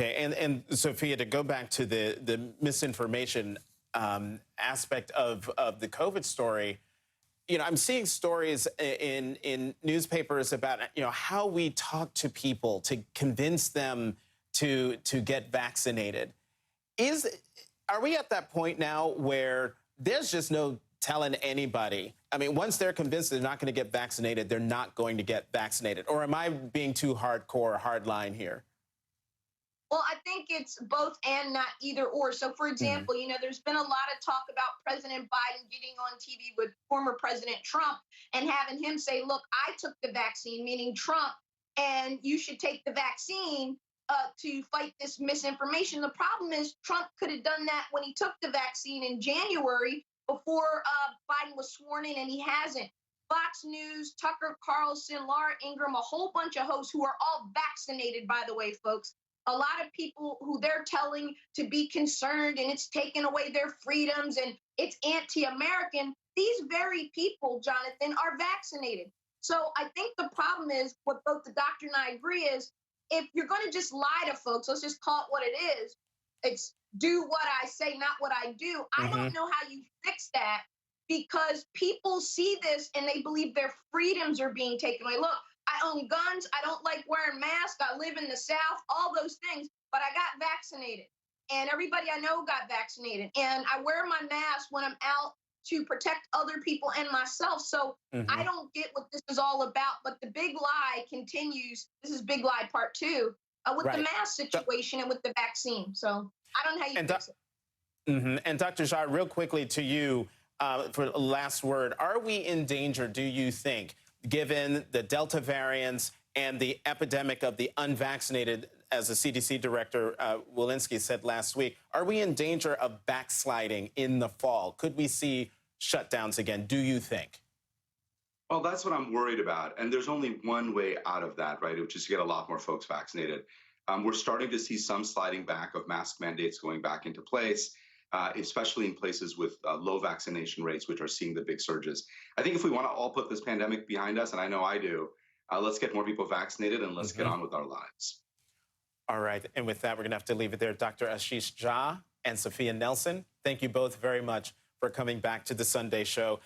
Okay, and Sophia, to go back to the misinformation aspect of the COVID story, I'm seeing stories in newspapers about how we talk to people to convince them to get vaccinated. Are we at that point now where there's just no telling anybody? I mean, once they're convinced they're not going to get vaccinated, they're not going to get vaccinated. Or am I being too hardcore, hardline here? Well, I think it's both and, not either or. So, for example, there's been a lot of talk about President Biden getting on TV with former President Trump and having him say, look, I took the vaccine, meaning Trump, and you should take the vaccine to fight this misinformation. The problem is Trump could have done that when he took the vaccine in January before Biden was sworn in, and he hasn't. Fox News, Tucker Carlson, Laura Ingraham, a whole bunch of hosts who are all vaccinated, by the way, folks. A lot of people who they're telling to be concerned and it's taken away their freedoms and it's anti-American. These very people, Jonathan, are vaccinated. So I think the problem is what both the doctor and I agree is if you're going to just lie to folks, let's just call it what it is. It's do what I say, not what I do. I don't know how you fix that because people see this and they believe their freedoms are being taken away. Look, I own guns. I don't like wearing masks. I live in the South, all those things. But I got vaccinated. And everybody I know got vaccinated. And I wear my mask when I'm out to protect other people and myself. So I don't get what this is all about. But the big lie continues. This is big lie part 2 with the mask situation and with the vaccine. So I don't know how you fix it. And Dr. Jha, real quickly to you for the last word. Are we in danger, do you think, given the Delta variants and the epidemic of the unvaccinated, as the CDC director Walensky said last week, are we in danger of backsliding in the fall? Could we see shutdowns again, do you think? Well, that's what I'm worried about. And there's only one way out of that, right, which is to get a lot more folks vaccinated. We're starting to see some sliding back of mask mandates going back into place, especially in places with low vaccination rates, which are seeing the big surges. I think if we want to all put this pandemic behind us, and I know I do, let's get more people vaccinated and let's get on with our lives. All right. And with that, we're going to have to leave it there. Dr. Ashish Jha and Sophia Nelson, thank you both very much for coming back to the Sunday Show.